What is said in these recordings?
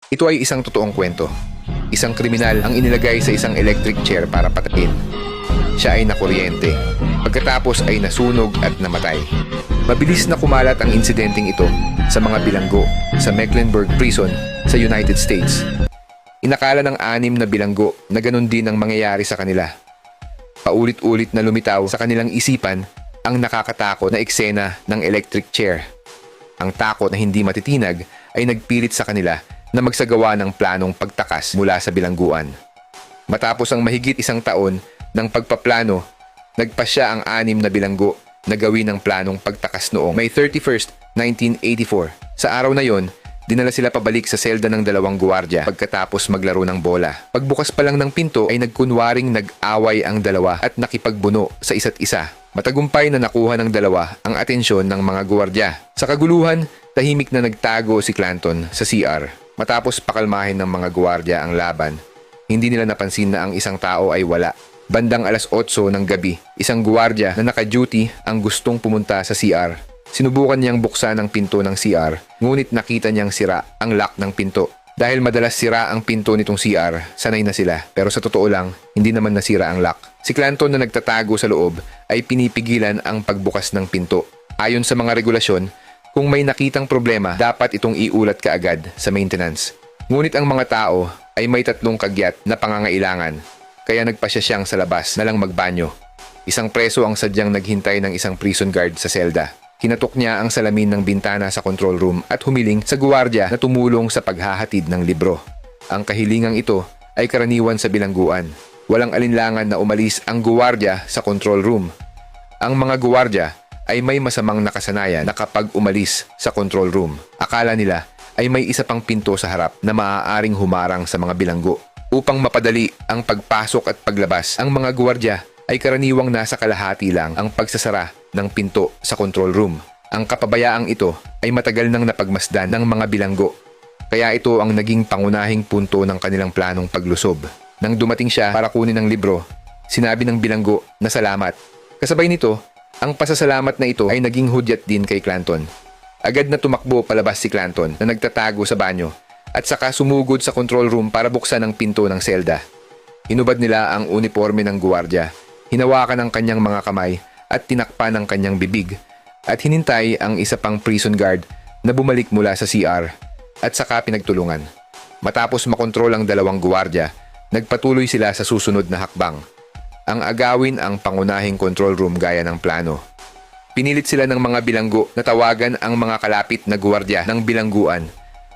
Ito ay isang totoong kwento. Isang kriminal ang inilagay sa isang electric chair para patayin. Siya ay nakuryente. Pagkatapos ay nasunog at namatay. Mabilis na kumalat ang insidenteng ito sa mga bilanggo sa Mecklenburg Prison sa United States. Inakala ng 6 na bilanggo na ganun din ang mangyayari sa kanila. Paulit-ulit na lumitaw sa kanilang isipan ang nakakatakot na eksena ng electric chair. Ang takot na hindi matitinag ay nagpilit sa kanila na magsagawa ng planong pagtakas mula sa bilangguan. Matapos ang mahigit 1 taon ng pagpaplano, nagpasya ang 6 na bilanggo na gawin ang planong pagtakas noong May 31st, 1984. Sa araw na yon, dinala sila pabalik sa selda ng 2 guwardiya pagkatapos maglaro ng bola. Pagbukas pa lang ng pinto ay nagkunwaring nag-away ang dalawa at nakipagbuno sa isa't isa. Matagumpay na nakuha ng dalawa ang atensyon ng mga guwardiya. Sa kaguluhan, tahimik na nagtago si Clanton sa CR. Matapos pakalmahin ng mga guwardiya ang laban, hindi nila napansin na ang isang tao ay wala. Bandang 8:00 ng gabi, isang guwardiya na naka-duty ang gustong pumunta sa CR. Sinubukan niyang buksan ang pinto ng CR, ngunit nakita niyang sira ang lock ng pinto. Dahil madalas sira ang pinto nitong CR, sanay na sila. Pero sa totoo lang, hindi naman nasira ang lock. Si Clanton na nagtatago sa loob ay pinipigilan ang pagbukas ng pinto. Ayon sa mga regulasyon, kung may nakitang problema, dapat itong iulat kaagad sa maintenance. Ngunit ang mga tao ay may 3 kagyat na pangangailangan, kaya nagpasya siyang sa labas na lang magbanyo. Isang preso ang sadyang naghintay ng isang prison guard sa selda. Kinatok niya ang salamin ng bintana sa control room at humiling sa guwardiya na tumulong sa paghahatid ng libro. Ang kahilingang ito ay karaniwan sa bilangguan. Walang alinlangan na umalis ang guwardiya sa control room. Ang mga guwardiya ay may masamang nakasanayan na kapag umalis sa control room, akala nila ay may isa pang pinto sa harap na maaaring humarang sa mga bilanggo. Upang mapadali ang pagpasok at paglabas, ang mga guwardiya ay karaniwang nasa kalahati lang ang pagsasara ng pinto sa control room. Ang kapabayaang ito ay matagal nang napagmasdan ng mga bilanggo, kaya ito ang naging pangunahing punto ng kanilang planong paglusob. Nang dumating siya para kunin ang libro, sinabi ng bilanggo na salamat. Kasabay nito, ang pasasalamat na ito ay naging hudyat din kay Clanton. Agad na tumakbo palabas si Clanton na nagtatago sa banyo at saka sumugod sa control room para buksan ang pinto ng selda. Hinubad nila ang uniforme ng guwardiya, hinawakan ang kanyang mga kamay at tinakpan ang kanyang bibig at hinintay ang isa pang prison guard na bumalik mula sa CR at saka pinagtulungan. Matapos makontrol ang 2 guwardiya, nagpatuloy sila sa susunod na hakbang. Ang agawin ang pangunahing control room gaya ng plano. Pinilit sila ng mga bilanggo na tawagan ang mga kalapit na guwardiya ng bilangguan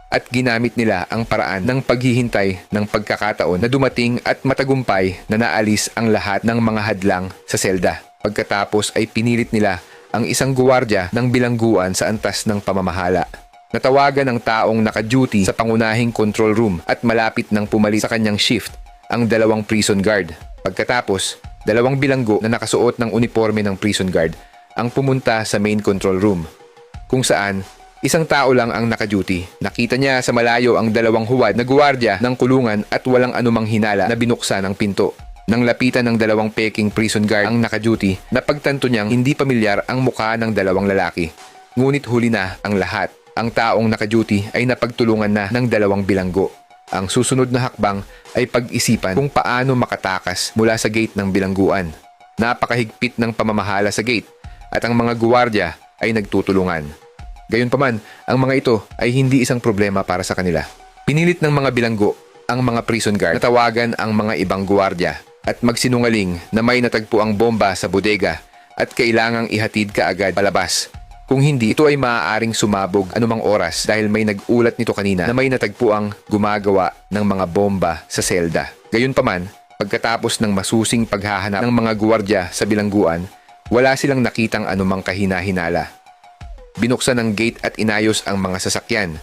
at ginamit nila ang paraan ng paghihintay ng pagkakataon na dumating at matagumpay na naalis ang lahat ng mga hadlang sa selda. Pagkatapos ay pinilit nila ang isang guwardiya ng bilangguan sa antas ng pamamahala. Natawagan ang taong naka-duty sa pangunahing control room at malapit nang pumalit sa kanyang shift ang 2 prison guard. Pagkatapos, 2 bilanggo na nakasuot ng uniforme ng prison guard ang pumunta sa main control room, kung saan isang tao lang ang naka-duty. Nakita niya sa malayo ang 2 huwad na guwardiya ng kulungan at walang anumang hinala na binuksan ang pinto. Nang lapitan ng 2 peking prison guard ang naka-duty, napagtanto niyang hindi pamilyar ang mukha ng 2 lalaki. Ngunit huli na ang lahat. Ang taong naka-duty ay napagtulungan na ng 2 bilanggo. Ang susunod na hakbang ay pag-isipan kung paano makatakas mula sa gate ng bilangguan. Napakahigpit ng pamamahala sa gate at ang mga guwardiya ay nagtutulungan. Gayunpaman, ang mga ito ay hindi isang problema para sa kanila. Pinilit ng mga bilanggo ang mga prison guard na tawagan ang mga ibang guwardiya at magsinungaling na may natagpo ang bomba sa bodega at kailangang ihatid kaagad palabas. Kung hindi, ito ay maaaring sumabog anumang oras dahil may nag-ulat nito kanina na may natagpuang gumagawa ng mga bomba sa selda. Gayunpaman, pagkatapos ng masusing paghahanap ng mga guwardiya sa bilangguan, wala silang nakitang anumang kahina-hinala. Binuksan ang gate at inayos ang mga sasakyan.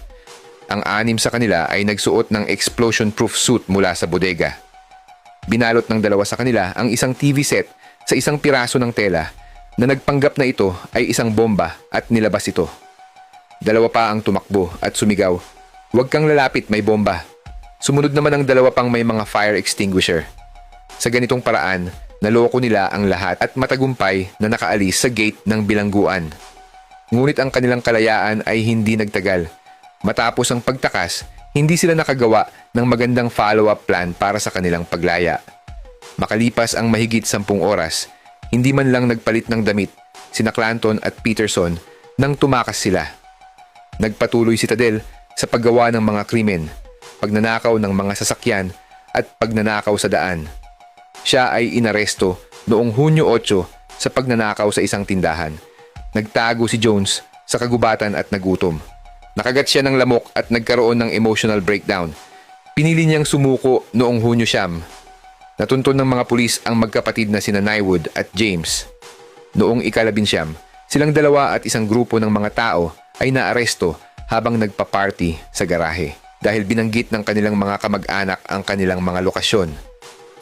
Ang 6 sa kanila ay nagsuot ng explosion-proof suit mula sa bodega. Binalot ng 2 sa kanila ang isang TV set sa isang piraso ng tela na nagpanggap na ito ay isang bomba at nilabas ito. 2 pa ang tumakbo at sumigaw, "Huwag kang lalapit, may bomba." Sumunod naman ang 2 pang may mga fire extinguisher. Sa ganitong paraan, naloko nila ang lahat at matagumpay na nakaalis sa gate ng bilangguan. Ngunit ang kanilang kalayaan ay hindi nagtagal. Matapos ang pagtakas, Hindi sila nakagawa ng magandang follow-up plan para sa kanilang paglaya. Makalipas ang mahigit 10 oras, hindi man lang nagpalit ng damit sina Clanton at Peterson nang tumakas sila. Nagpatuloy si Tadel sa paggawa ng mga krimen, pagnanakaw ng mga sasakyan at pagnanakaw sa daan. Siya ay inaresto noong Hunyo 8 sa pagnanakaw sa isang tindahan. Nagtago si Jones sa kagubatan at nagutom. Nakagat siya ng lamok at nagkaroon ng emotional breakdown. Pinili niyang sumuko noong Hunyo 9. Natuntun ng mga pulis ang magkapatid na sina Nywood at James. Noong ika-11, silang dalawa at isang grupo ng mga tao ay naaresto habang nagpa-party sa garahe dahil binanggit ng kanilang mga kamag-anak ang kanilang mga lokasyon.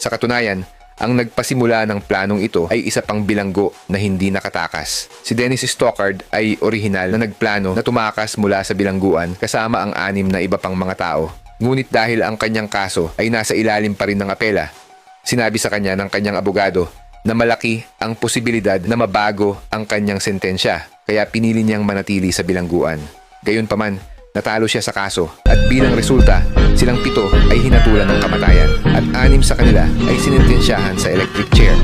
Sa katunayan, ang nagpasimula ng planong ito ay isa pang bilanggo na hindi nakatakas. Si Dennis Stockard ay orihinal na nagplano na tumakas mula sa bilangguan kasama ang 6 na iba pang mga tao. Ngunit dahil ang kanyang kaso ay nasa ilalim pa rin ng apela, sinabi sa kanya ng kanyang abogado na malaki ang posibilidad na mabago ang kanyang sentensya, kaya pinili niyang manatili sa bilangguan. Gayunpaman, natalo siya sa kaso at bilang resulta, silang 7 ay hinatulan ng kamatayan at 6 sa kanila ay sinintensyahan sa electric chair.